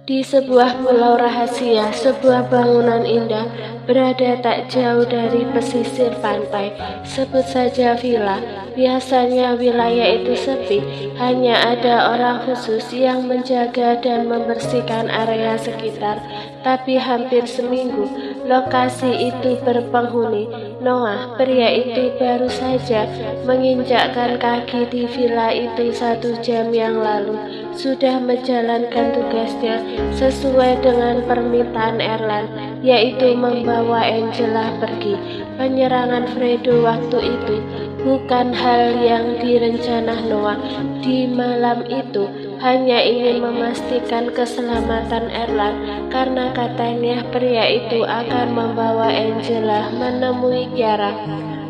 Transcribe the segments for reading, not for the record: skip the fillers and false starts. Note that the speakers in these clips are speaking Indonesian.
Di sebuah pulau rahasia, sebuah bangunan indah berada tak jauh dari pesisir pantai. Sebut saja villa. Biasanya wilayah itu sepi, hanya ada orang khusus yang menjaga dan membersihkan area sekitar. Tapi hampir seminggu, lokasi itu berpenghuni. Noah, pria itu baru saja menginjakkan kaki di villa itu 1 jam yang lalu. Sudah menjalankan tugasnya sesuai dengan permintaan Erland, yaitu membawa Angela pergi. Penyerangan Fredo waktu itu bukan hal yang direncana Noah di malam itu, hanya ingin memastikan keselamatan Erland karena katanya pria itu akan membawa Angela menemui Kiara.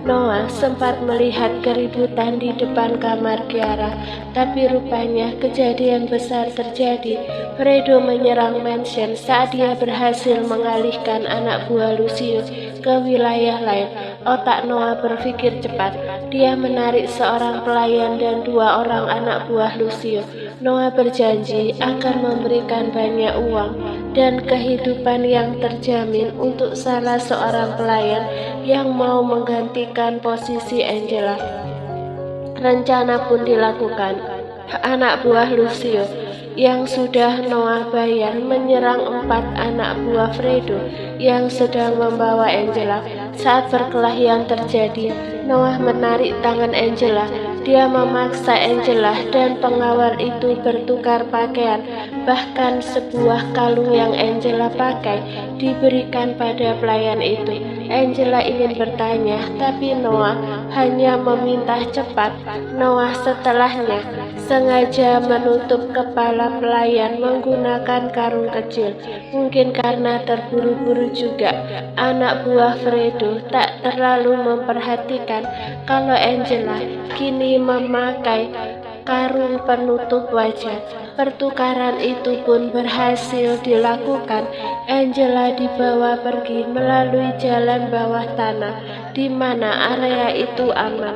Noah sempat melihat keributan di depan kamar Kiara, tapi rupanya kejadian besar terjadi. Fredo menyerang mansion saat dia berhasil mengalihkan anak buah Lucius ke wilayah lain. Otak Noah berpikir cepat. Dia menarik seorang pelayan dan 2 orang anak buah Lucius. Noah berjanji akan memberikan banyak uang dan kehidupan yang terjamin untuk salah seorang pelayan yang mau menggantikan posisi Angela. Rencana pun dilakukan. Anak buah Lucius yang sudah Noah bayar menyerang 4 anak buah Fredo yang sedang membawa Angela. Saat perkelahian terjadi, Noah menarik tangan Angela. Dia memaksa Angela dan pengawal itu bertukar pakaian. Bahkan sebuah kalung yang Angela pakai diberikan pada pelayan itu. Angela ingin bertanya, tapi Noah hanya meminta cepat. Noah setelahnya sengaja menutup kepala pelayan menggunakan karung kecil. Mungkin karena terburu-buru juga, anak buah Fredo tak terlalu memperhatikan kalau Angela kini memakai karung penutup wajah. Pertukaran itu pun berhasil dilakukan. Angela dibawa pergi melalui jalan bawah tanah, di mana area itu aman.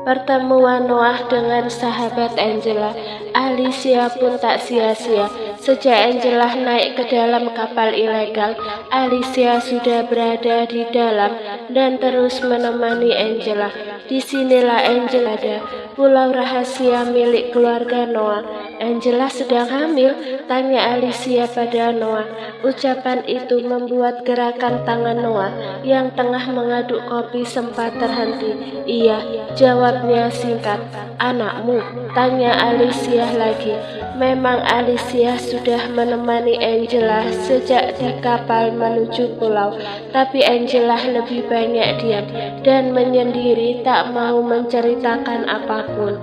Pertemuan Noah dengan sahabat Angela, Alicia pun tak sia-sia. Sejak Angela naik ke dalam kapal ilegal, Alicia sudah berada di dalam dan terus menemani Angela. Disinilah Angela ada, pulau rahasia milik keluarga Noah. Angela sedang hamil, tanya Alicia pada Noah. Ucapan itu membuat gerakan tangan Noah yang tengah mengaduk kopi sempat terhenti. Iya, jawabnya singkat. Anakmu? Tanya Alicia lagi. Memang Alicia sudah menemani Angela sejak di kapal menuju pulau, tapi Angela lebih banyak diam dan menyendiri, tak mau menceritakan apapun.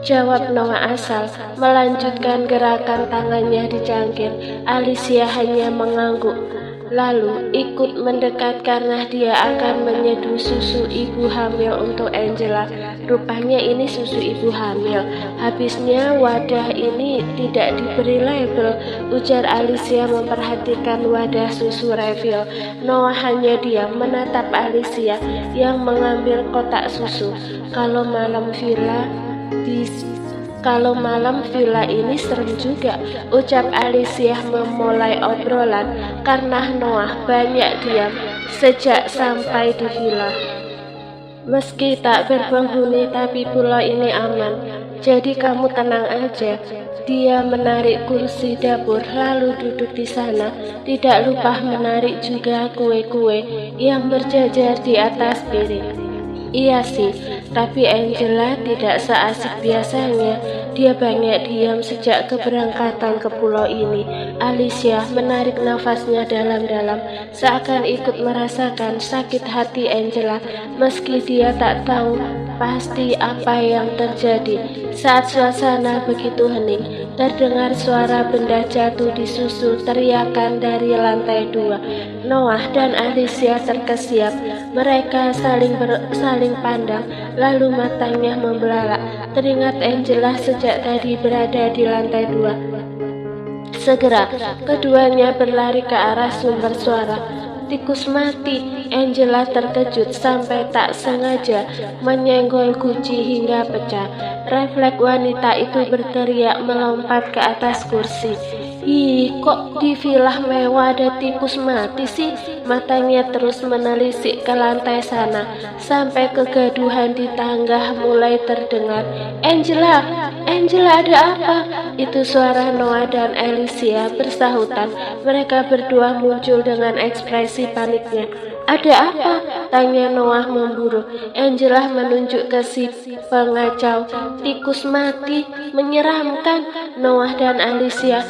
Jawab Noah asal melanjutkan gerakan tangannya di cangkir. Alicia hanya mengangguk, lalu ikut mendekat karena dia akan menyeduh susu ibu hamil untuk Angela. Rupanya ini susu ibu hamil. Habisnya wadah ini tidak diberi label, ujar Alicia memperhatikan wadah susu refill. Noah hanya diam menatap Alicia yang mengambil kotak susu. Kalau malam villa ini serem juga, ucap Alicia memulai obrolan karena Noah banyak diam sejak sampai di villa. Meski tak berpenghuni, tapi pulau ini aman, jadi kamu tenang aja. Dia menarik kursi dapur lalu duduk di sana. Tidak lupa menarik juga kue-kue yang berjajar di atas piring. Iya sih, tapi Angela tidak seasik biasanya. Dia banyak diam sejak keberangkatan ke pulau ini. Alicia menarik nafasnya dalam-dalam, seakan ikut merasakan sakit hati Angela, meski dia tak tahu pasti apa yang terjadi. Saat suasana begitu hening, terdengar suara benda jatuh di susu, teriakan dari lantai 2. Noah dan Alicia terkesiap. Mereka saling pandang, lalu matanya membelalak. Teringat Angela sejak tadi berada di lantai 2. Segera, keduanya berlari ke arah sumber suara. Tikus mati, Angela terkejut sampai tak sengaja menyenggol guci hingga pecah. Refleks wanita itu berteriak melompat ke atas kursi. Ih, kok di villa mewah ada tikus mati sih? Matanya terus menelisik ke lantai sana, sampai kegaduhan di tangga mulai terdengar. Angela, Angela ada apa? Itu suara Noah dan Alicia bersahutan. Mereka berdua muncul dengan ekspresi paniknya. Ada apa? Tanya Noah memburu. Angela menunjuk ke si pengacau. Tikus mati, menyeramkan. Noah dan Alicia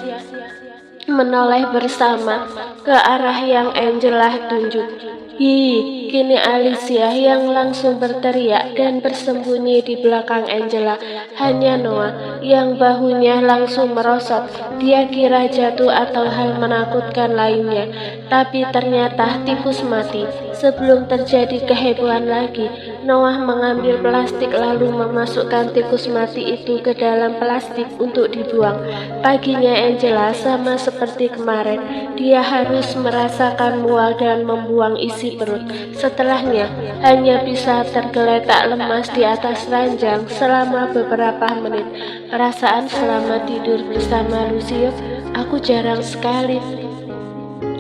menoleh bersama ke arah yang Angela tunjuk. Hi, kini Alicia yang langsung berteriak dan bersembunyi di belakang Angela. Hanya Noah yang bahunya langsung merosot. Dia kira jatuh atau hal menakutkan lainnya, tapi ternyata tikus mati. Sebelum terjadi kehebohan lagi, Noah mengambil plastik lalu memasukkan tikus mati itu ke dalam plastik untuk dibuang. Paginya Angela sama seperti kemarin, dia harus merasakan mual dan membuang isi perut. Setelahnya, hanya bisa tergeletak lemas di atas ranjang selama beberapa menit. Perasaan selama tidur bersama Lucio, aku jarang sekali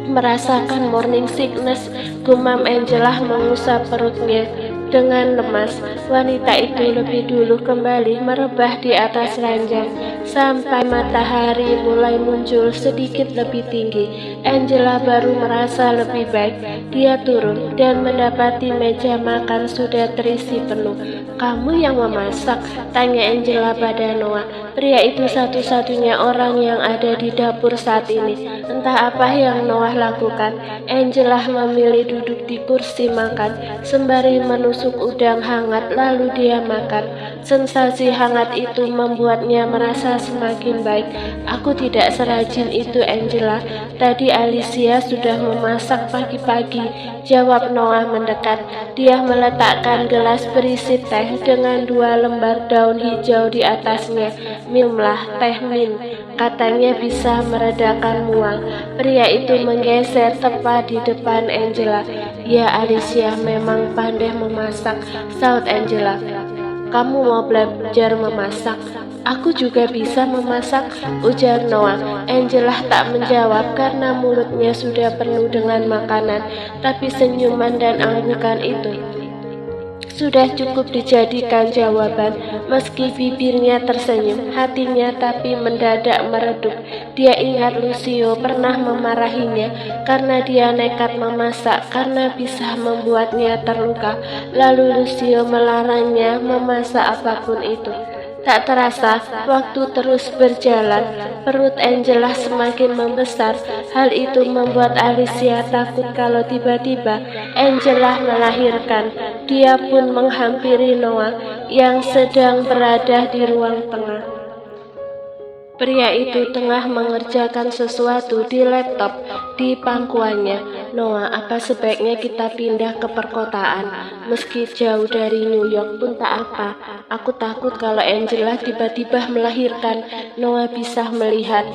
merasakan morning sickness. Gumam Angela mengusap perutnya dengan lemas. Wanita itu lebih dulu kembali merebah di atas ranjang sampai matahari mulai muncul sedikit lebih tinggi. Angela baru merasa lebih baik. Dia turun dan mendapati meja makan sudah terisi penuh. Kamu yang memasak? Tanya Angela pada Noah. Pria itu satu-satunya orang yang ada di dapur saat ini. Entah apa yang Noah lakukan, Angela memilih duduk di kursi makan sembari menusuk udang hangat lalu dia makan. Sensasi hangat itu membuatnya merasa semakin baik. Aku tidak serajin itu, Angela. Tadi Alicia sudah memasak pagi-pagi, jawab Noah mendekat. Dia meletakkan gelas berisi teh dengan 2 lembar daun hijau di atasnya. Minumlah teh min, katanya bisa meredakan mual. Pria itu menggeser tepat di depan Angela. Ya, Alicia memang pandai memasak, saut Angela. Kamu mau belajar memasak? Aku juga bisa memasak, ujar Noah. Angela tak menjawab karena mulutnya sudah penuh dengan makanan, tapi senyuman dan anggukan itu sudah cukup dijadikan jawaban. Meski bibirnya tersenyum, hatinya tapi mendadak meredup. Dia ingat Lucio pernah memarahinya karena dia nekat memasak karena bisa membuatnya terluka. Lalu Lucio melarangnya memasak apapun itu. Tak terasa, waktu terus berjalan. Perut Angela semakin membesar. Hal itu membuat Alicia takut kalau tiba-tiba Angela melahirkan. Dia pun menghampiri Noah yang sedang berada di ruang tengah. Pria itu tengah mengerjakan sesuatu di laptop di pangkuannya. Noah, apa sebaiknya kita pindah ke perkotaan? Meski jauh dari New York pun tak apa. Aku takut kalau Angela tiba-tiba melahirkan. Noah bisa melihat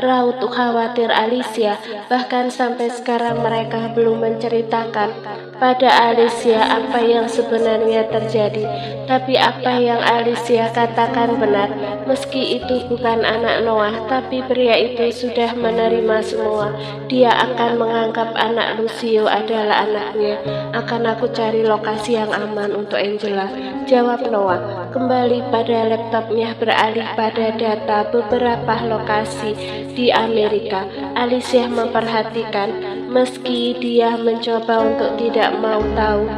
raut khawatir Alicia. Bahkan sampai sekarang mereka belum menceritakan pada Alicia apa yang sebenarnya terjadi. Tapi apa yang Alicia katakan benar. Meski itu bukan anak Noah, tapi pria itu sudah menerima semua. Dia akan menganggap anak Lucio adalah anaknya. Akan aku cari lokasi yang aman untuk Angela, jawab Noah. Kembali pada laptopnya beralih pada data beberapa lokasi di Amerika. Alicia memperhatikan, meski dia mencoba untuk tidak mau tahu.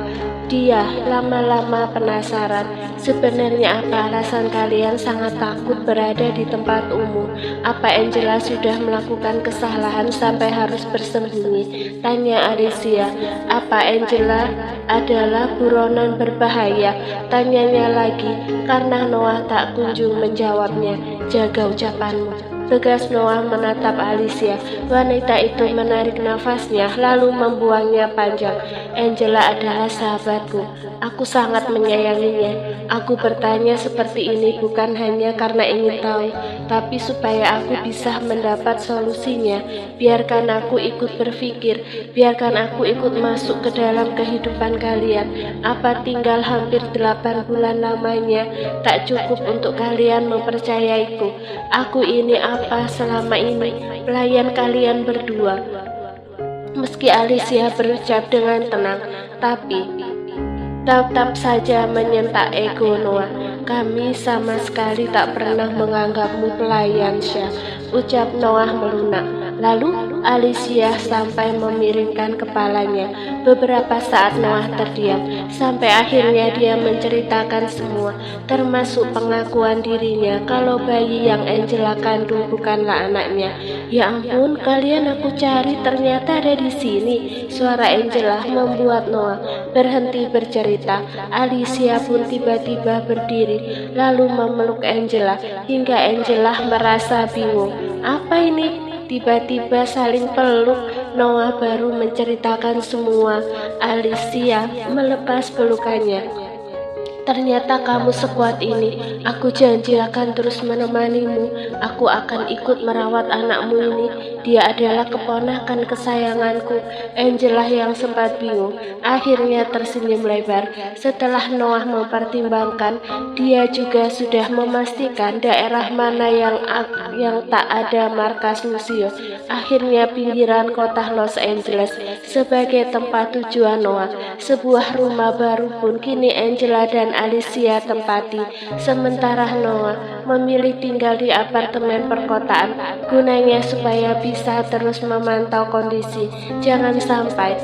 Dia lama-lama penasaran, sebenarnya apa alasan kalian sangat takut berada di tempat umum? Apa Angela sudah melakukan kesalahan sampai harus bersembunyi? Tanya Alicia. Apa Angela adalah buronan berbahaya? Tanyanya lagi, karena Noah tak kunjung menjawabnya. Jaga ucapanmu, tegas Noah menatap Alicia. Wanita itu menarik nafasnya lalu membuangnya panjang. Angela adalah sahabatku. Aku sangat menyayanginya. Aku bertanya seperti ini bukan hanya karena ingin tahu, tapi supaya aku bisa mendapat solusinya. Biarkan aku ikut berpikir, biarkan aku ikut masuk ke dalam kehidupan kalian. Apa tinggal hampir 8 bulan lamanya tak cukup untuk kalian mempercayaiku? Aku ini apa apa selama ini pelayan kalian berdua? Meski Alicia berucap dengan tenang, tapi tetap saja menyentak ego Noah. Kami sama sekali tak pernah menganggapmu pelayan, Syah, ucap Noah melunak. Lalu Alicia sampai memiringkan kepalanya. Beberapa saat Noah terdiam, sampai akhirnya dia menceritakan semua, termasuk pengakuan dirinya kalau bayi yang Angela kandung bukanlah anaknya. Ya ampun, kalian aku cari ternyata ada di sini. Suara Angela membuat Noah berhenti bercerita. Alicia pun tiba-tiba berdiri lalu memeluk Angela hingga Angela merasa bingung. Apa ini? Tiba-tiba saling peluk. Noah baru menceritakan semua. Alicia melepas pelukannya. Ternyata kamu sekuat ini. Aku janji akan terus menemanimu. Aku akan ikut merawat anakmu ini. Dia adalah keponakan kesayanganku. Angela yang sempat bingung akhirnya tersenyum lebar. Setelah Noah mempertimbangkan, dia juga sudah memastikan daerah mana yang tak ada markas museum. Akhirnya pinggiran kota Los Angeles sebagai tempat tujuan Noah. Sebuah rumah baru pun kini Angela dan Alicia tempati. Sementara Noah memilih tinggal di apartemen perkotaan, gunanya supaya bisa terus memantau kondisi. Jangan sampai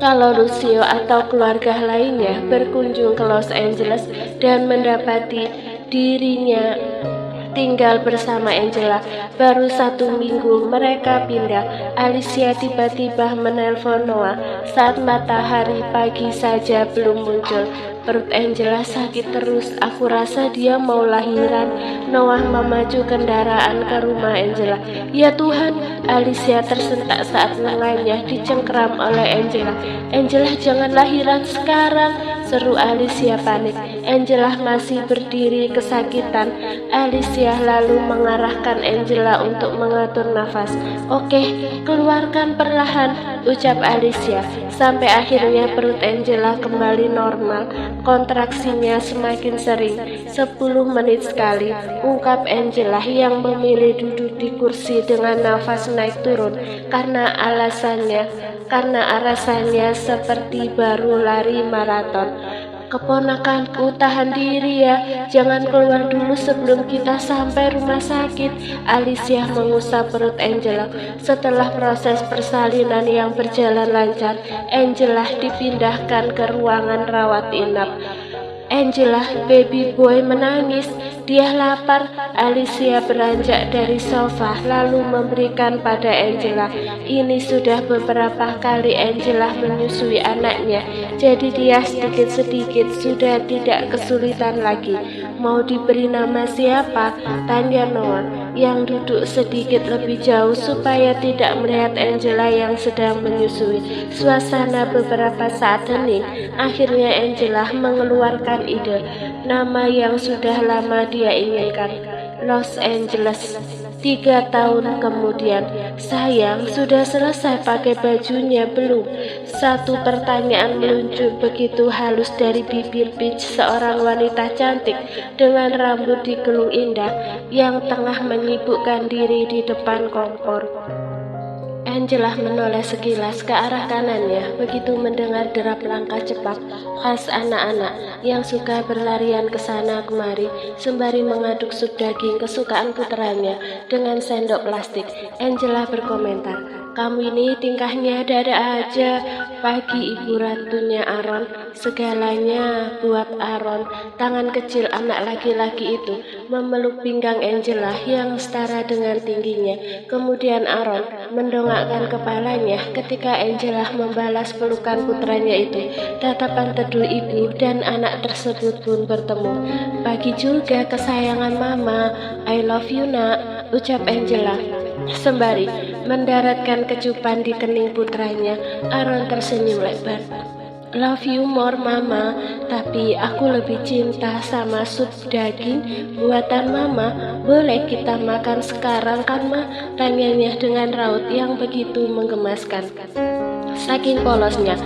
kalau Lucio atau keluarga lainnya berkunjung ke Los Angeles dan mendapati dirinya tinggal bersama Angela. Baru 1 minggu mereka pindah. Alicia tiba-tiba menelpon Noah saat matahari pagi saja belum muncul. Perut Angela sakit terus. Aku rasa dia mau lahiran. Noah memacu kendaraan ke rumah Angela. Ya Tuhan, Alicia tersentak saat lengannya dicengkeram oleh Angela. Angela, jangan lahiran sekarang, seru Alicia panik. Angela masih berdiri kesakitan. Alicia lalu mengarahkan Angela untuk mengatur nafas. Oke, keluarkan perlahan, ucap Alicia. Sampai akhirnya perut Angela kembali normal. Kontraksinya semakin sering, 10 menit sekali, ungkap Angela yang memilih duduk di kursi dengan nafas naik turun karena alasannya seperti baru lari maraton. Keponakanku, tahan diri ya, jangan keluar dulu sebelum kita sampai rumah sakit. Alicia mengusap perut Angela. Setelah proses persalinan yang berjalan lancar, Angela dipindahkan ke ruangan rawat inap. Angela, baby boy menangis. Dia lapar. Alicia beranjak dari sofa lalu memberikan pada Angela. Ini sudah beberapa kali Angela menyusui anaknya, jadi dia sedikit-sedikit sudah tidak kesulitan lagi. Mau diberi nama siapa? Tanya Noah yang duduk sedikit lebih jauh supaya tidak melihat Angela yang sedang menyusui. Suasana beberapa saat hening. Akhirnya Angela mengeluarkan ide nama yang sudah lama dia inginkan, Los Angeles. 3 tahun kemudian, sayang, sudah selesai pakai bajunya belum? Satu pertanyaan meluncur begitu halus dari bibir Peach, seorang wanita cantik dengan rambut digelung indah yang tengah menyibukkan diri di depan kompor. Angela menoleh sekilas ke arah kanannya begitu mendengar derap langkah cepat khas anak-anak yang suka berlarian ke sana kemari sembari mengaduk sup daging kesukaan putranya dengan sendok plastik. Angela berkomentar, kamu ini tingkahnya ada aja. Pagi ibu ratunya Aaron, segalanya buat Aaron. Tangan kecil anak laki-laki itu memeluk pinggang Angela yang setara dengan tingginya. Kemudian Aaron mendongakkan kepalanya ketika Angela membalas pelukan putranya itu. Tatapan teduh ibu dan anak tersebut pun bertemu. Pagi juga kesayangan mama, I love you nak, ucap Angela sembari mendaratkan kecupan di kening putranya. Aaron tersenyum lebar. Love you more mama, tapi aku lebih cinta sama sup daging buatan mama. Boleh kita makan sekarang kan ma? Tanyanya dengan raut yang begitu menggemaskan. Saking polosnya,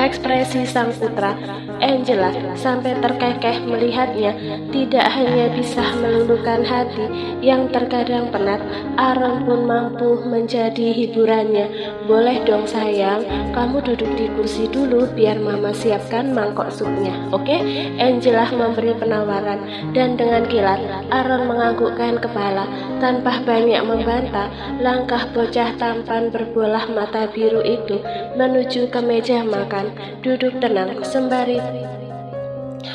ekspresi sang putra, Angela sampai terkekeh melihatnya. Tidak hanya bisa meluluhkan hati yang terkadang penat, Aaron pun mampu menjadi hiburannya. Boleh dong sayang, kamu duduk di kursi dulu biar mama siapkan mangkok supnya, oke? Angela memberi penawaran, dan dengan kilat Aaron menganggukkan kepala. Tanpa banyak membantah, langkah bocah tampan berbolah mata biru itu menuju ke meja makan, duduk tenang sembari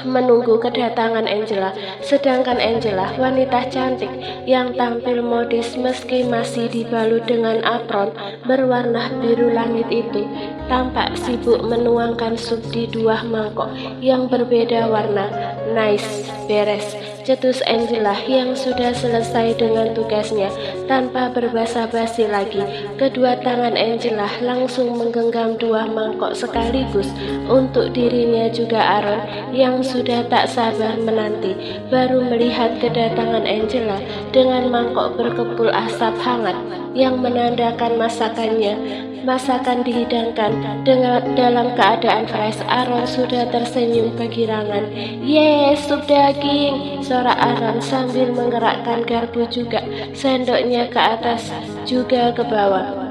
menunggu kedatangan Angela. Sedangkan Angela, wanita cantik yang tampil modis meski masih dibalut dengan apron berwarna biru langit itu, tampak sibuk menuangkan sup di dua mangkok yang berbeda warna. Nice, beres, cetus Angela yang sudah selesai dengan tugasnya. Tanpa berbasa-basi lagi, kedua tangan Angela langsung menggenggam dua mangkok sekaligus untuk dirinya juga Aaron yang sudah tak sabar menanti. Baru melihat kedatangan Angela dengan mangkok berkepul asap hangat yang menandakan masakan dihidangkan dalam keadaan fresh, Aaron sudah tersenyum kegirangan. Yes, sup daging, sorak Aaron sambil menggerakkan garpu juga, sendoknya ke atas juga ke bawah.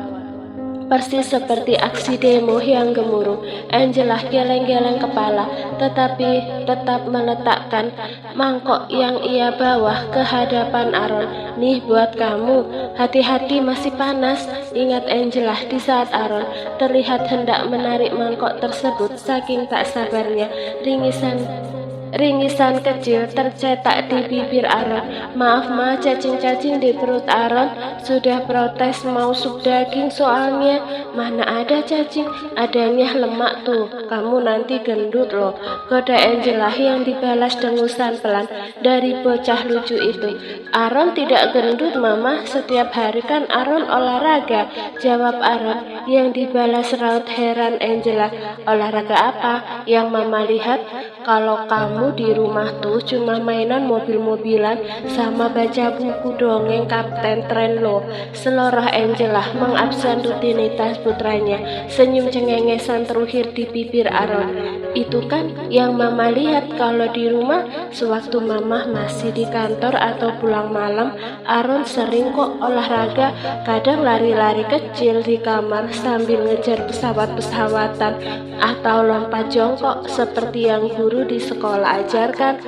Persis seperti aksi demo yang gemuruh, Angela geleng-geleng kepala, tetapi tetap meletakkan mangkok yang ia bawa ke hadapan Aaron. Nih buat kamu, hati-hati masih panas, ingat Angela di saat Aaron terlihat hendak menarik mangkok tersebut. Saking tak sabarnya, ringisan kecil tercetak di bibir Aaron. Maaf ma, cacing-cacing di perut Aaron. Sudah protes mau sup daging soalnya. Mana ada cacing, adanya lemak tuh. Kamu nanti gendut loh, goda Angela yang dibalas dengusan pelan dari bocah lucu itu. Aaron tidak gendut mama, setiap hari kan Aaron olahraga, jawab Aaron yang dibalas raut heran Angela. Olahraga apa? Yang mama lihat kalau kamu di rumah tuh cuma mainan mobil-mobilan sama baca buku dongeng Kapten Tren lo. Seloroh Angela mengabsen rutinitas putranya. Senyum cengengesan teruhir di bibir Aaron. Itu kan yang mama lihat kalau di rumah. Sewaktu mama masih di kantor atau pulang malam, Aaron sering kok olahraga. Kadang lari-lari kecil di kamar sambil ngejar pesawat-pesawatan atau lompat jongkok seperti yang guru di sekolah ajarkan.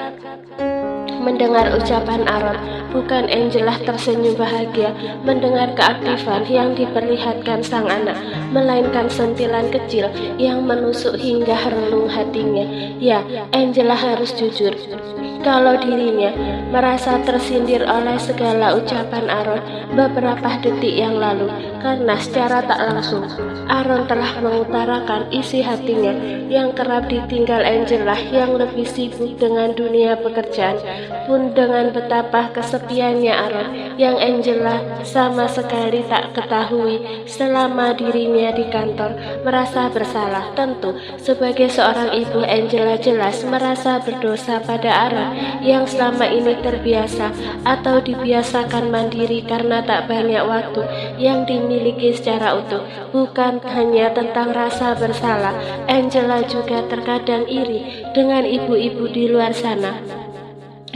Mendengar ucapan Aaron, bukan Angela tersenyum bahagia mendengar keaktifan yang diperlihatkan sang anak, melainkan sentilan kecil yang menusuk hingga relung hatinya. Ya, Angela harus jujur kalau dirinya merasa tersindir oleh segala ucapan Aaron beberapa detik yang lalu, karena secara tak langsung Aaron telah mengutarakan isi hatinya yang kerap ditinggal Angela yang lebih sibuk dengan dunia pekerjaan. Pun dengan betapa kesepiannya Aaron yang Angela sama sekali tak ketahui selama dirinya di kantor, merasa bersalah. Tentu sebagai seorang ibu, Angela jelas merasa berdosa pada Aaron yang selama ini terbiasa atau dibiasakan mandiri karena tak banyak waktu yang dimiliki secara utuh. Bukan hanya tentang rasa bersalah, Angela juga terkadang iri dengan ibu-ibu di luar sana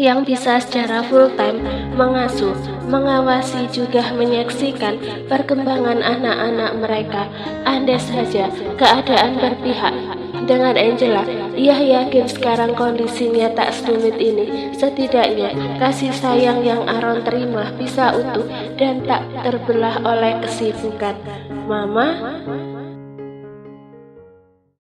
yang bisa secara full-time mengasuh, mengawasi, juga menyaksikan perkembangan anak-anak mereka. Andai saja keadaan berpihak dengan Angela, ia yakin sekarang kondisinya tak serumit ini. Setidaknya kasih sayang yang Aaron terima bisa utuh dan tak terbelah oleh kesibukan. Mama,